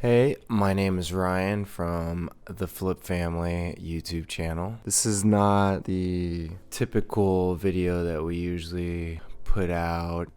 Hey, my name is Ryan from the Flip Family YouTube channel. This is not the typical video that we usually put out.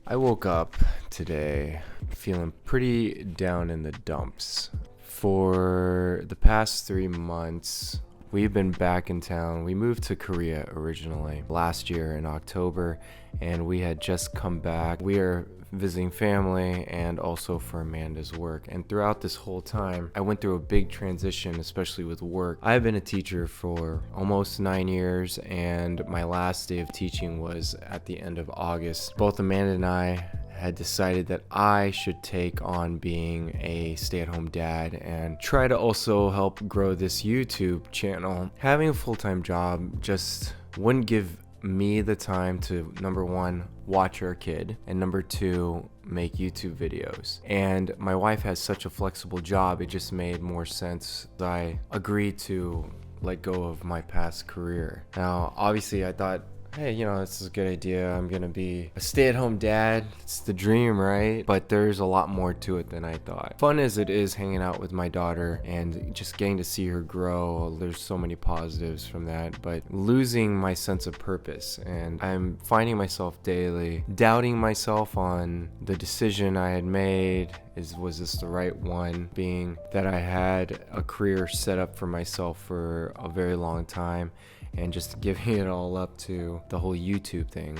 I woke up today feeling pretty down in the dumps. For the past 3 months, we've been back in town. We moved to Korea originally last year in October, and we had just come back. We are visiting family and also for Amanda's work. And throughout this whole time, I went through a big transition, especially with work. I've been a teacher for almost 9 years, and my last day of teaching was at the end of August. Both Amanda and I had decided that I should take on being a stay-at-home dad and try to also help grow this YouTube channel. Having a full-time job just wouldn't give me the time to, number one, watch our kid, and number two, make YouTube videos. And my wife has such a flexible job, it just made more sense. I agreed to let go of my past career. Now, obviously, I thought, hey, this is a good idea. I'm gonna be a stay-at-home dad. It's the dream, right? But there's a lot more to it than I thought. Fun as it is hanging out with my daughter and just getting to see her grow, there's so many positives from that, but losing my sense of purpose, and I'm finding myself daily doubting myself on the decision I had made. Was this the right one? Being that I had a career set up for myself for a very long time, and just giving it all up to the whole YouTube thing.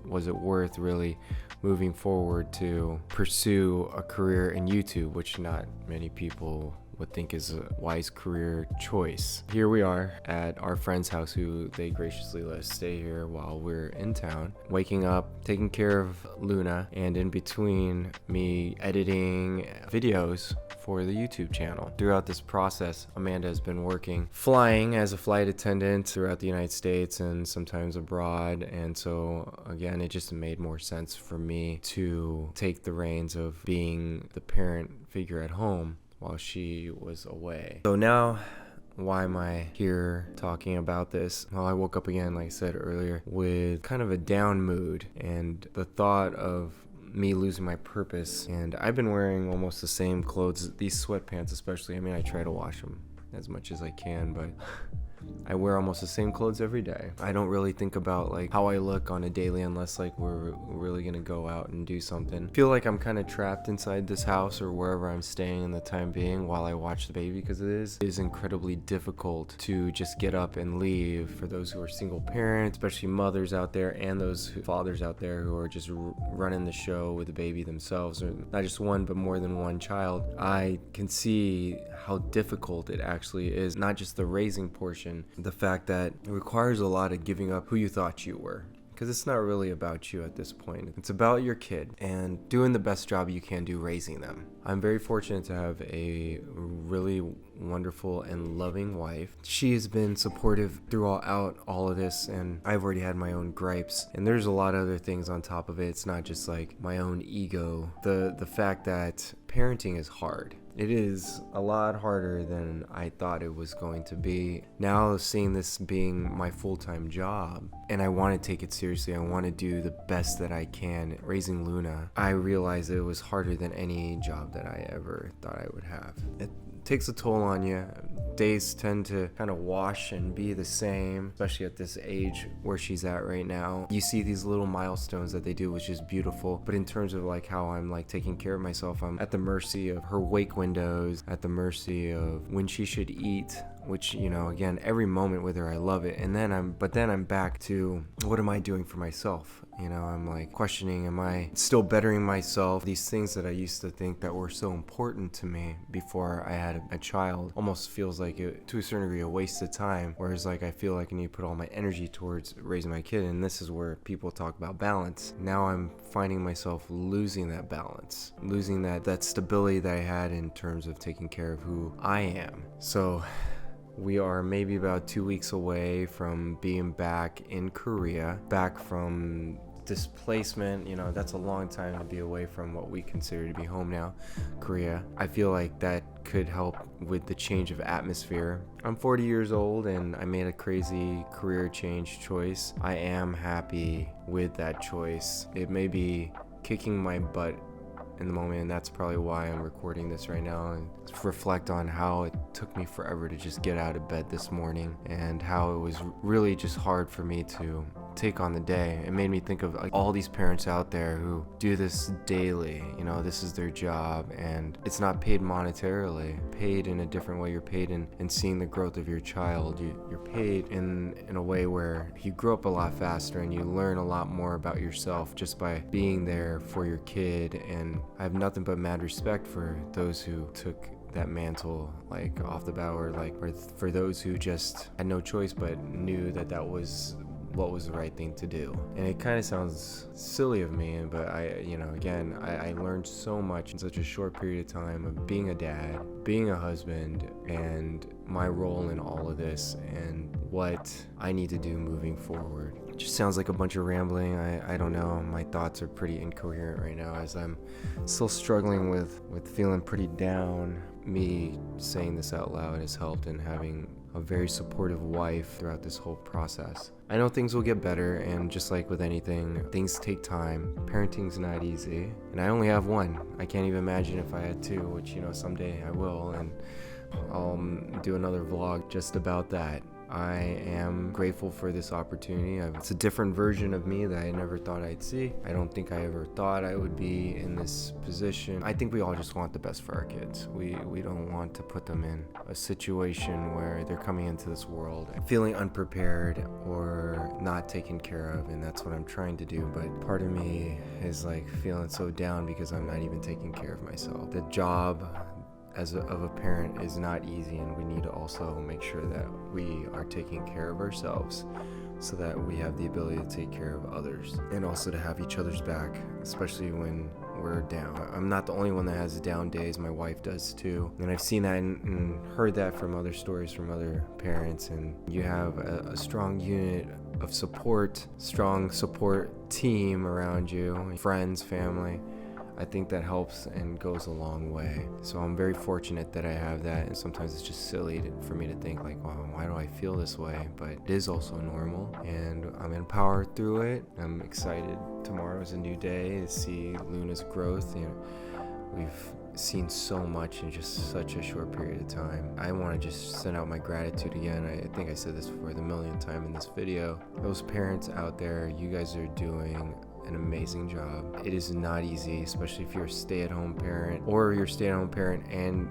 Was it worth really moving forward to pursue a career in YouTube, which not many people would think is a wise career choice. Here we are at our friend's house, who they graciously let us stay here while we're in town, waking up, taking care of Luna, and in between me editing videos for the YouTube channel. Throughout this process, Amanda has been working, flying as a flight attendant throughout the United States and sometimes abroad, and so again, it just made more sense for me to take the reins of being the parent figure at home while she was away. So now, why am I here talking about this? Well, I woke up again, like I said earlier, with kind of a down mood and the thought of me losing my purpose. And I've been wearing almost the same clothes, these sweatpants especially. I try to wash them as much as I can, but I wear almost the same clothes every day. I don't really think about like how I look on a daily unless like we're really gonna go out and do something. I feel like I'm kind of trapped inside this house or wherever I'm staying in the time being while I watch the baby, because it is incredibly difficult to just get up and leave for those who are single parents, especially mothers out there, and those fathers out there who are just running the show with the baby themselves, or not just one but more than one child. I can see how difficult it actually is, not just the raising portion, the fact that it requires a lot of giving up who you thought you were, because it's not really about you at this point. It's about your kid and doing the best job you can do raising them. I'm very fortunate to have a really wonderful and loving wife. She has been supportive throughout all of this, and I've already had my own gripes, and there's a lot of other things on top of it. It's not just like my own ego. The fact that parenting is hard. It is a lot harder than I thought it was going to be. Now, seeing this being my full-time job, and I want to take it seriously, I want to do the best that I can raising Luna, I realized it was harder than any job that I ever thought I would have. It takes a toll on you. Days tend to kind of wash and be the same, especially at this age where she's at right now. You see these little milestones that they do, which is beautiful, but in terms of like how I'm like taking care of myself, I'm at the mercy of her wake windows, at the mercy of when she should eat, which, again, every moment with her, I love it. And then I'm back to, what am I doing for myself? I'm like questioning, am I still bettering myself? These things that I used to think that were so important to me before I had a child almost feels like, to a certain degree, a waste of time. Whereas like I feel like I need to put all my energy towards raising my kid, and this is where people talk about balance. Now I'm finding myself losing that balance, losing that stability that I had in terms of taking care of who I am. So we are maybe about 2 weeks away from being back in Korea, back from displacement. That's a long time to be away from what we consider to be home now, Korea. I feel like that could help with the change of atmosphere. I'm 40 years old and I made a crazy career change choice. I am happy with that choice. It may be kicking my butt in the moment, and that's probably why I'm recording this right now and reflect on how it took me forever to just get out of bed this morning, and how it was really just hard for me to take on the day. It made me think of like all these parents out there who do this daily. This is their job, and it's not paid monetarily, paid in a different way. You're paid in seeing the growth of your child. You're paid in a way where you grow up a lot faster and you learn a lot more about yourself just by being there for your kid. And I have nothing but mad respect for those who took that mantle like off the bat, or for those who just had no choice but knew that was what was the right thing to do. And it kind of sounds silly of me, but I learned so much in such a short period of time of being a dad, being a husband, and my role in all of this and what I need to do moving forward. It just sounds like a bunch of rambling. I don't know. My thoughts are pretty incoherent right now as I'm still struggling with feeling pretty down. Me saying this out loud has helped, and having a very supportive wife throughout this whole process. I know things will get better, and just like with anything, things take time. Parenting's not easy, and I only have one. I can't even imagine if I had two, which someday I will, and I'll do another vlog just about that. I am grateful for this opportunity. It's a different version of me that I never thought I'd see. I don't think I ever thought I would be in this position. I think we all just want the best for our kids. We don't want to put them in a situation where they're coming into this world feeling unprepared or not taken care of, and that's what I'm trying to do. But part of me is like feeling so down because I'm not even taking care of myself. The job of a parent is not easy, and we need to also make sure that we are taking care of ourselves so that we have the ability to take care of others, and also to have each other's back, especially when we're down. I'm not the only one that has down days. My wife does too, and I've seen that and heard that from other stories from other parents. And you have a strong unit of support, strong support team around you, friends, family. I think that helps and goes a long way. So I'm very fortunate that I have that, and sometimes it's just silly for me to think like, wow, why do I feel this way? But it is also normal, and I'm empowered through it. I'm excited. Tomorrow is a new day to see Luna's growth. We've seen so much in just such a short period of time. I want to just send out my gratitude again. I think I said this for the millionth time in this video. Those parents out there, you guys are doing an amazing job. It is not easy, especially if you're a stay-at-home parent, or you're a stay-at-home parent and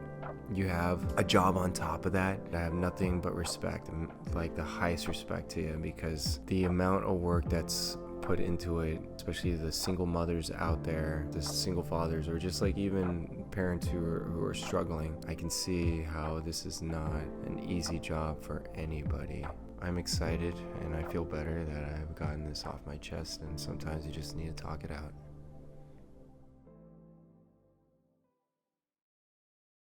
you have a job on top of that. I have nothing but respect, and like the highest respect to you, because the amount of work that's put into it, especially the single mothers out there, the single fathers, or just like even parents who are struggling. I can see how this is not an easy job for anybody. I'm excited, and I feel better that I've gotten this off my chest, and sometimes you just need to talk it out.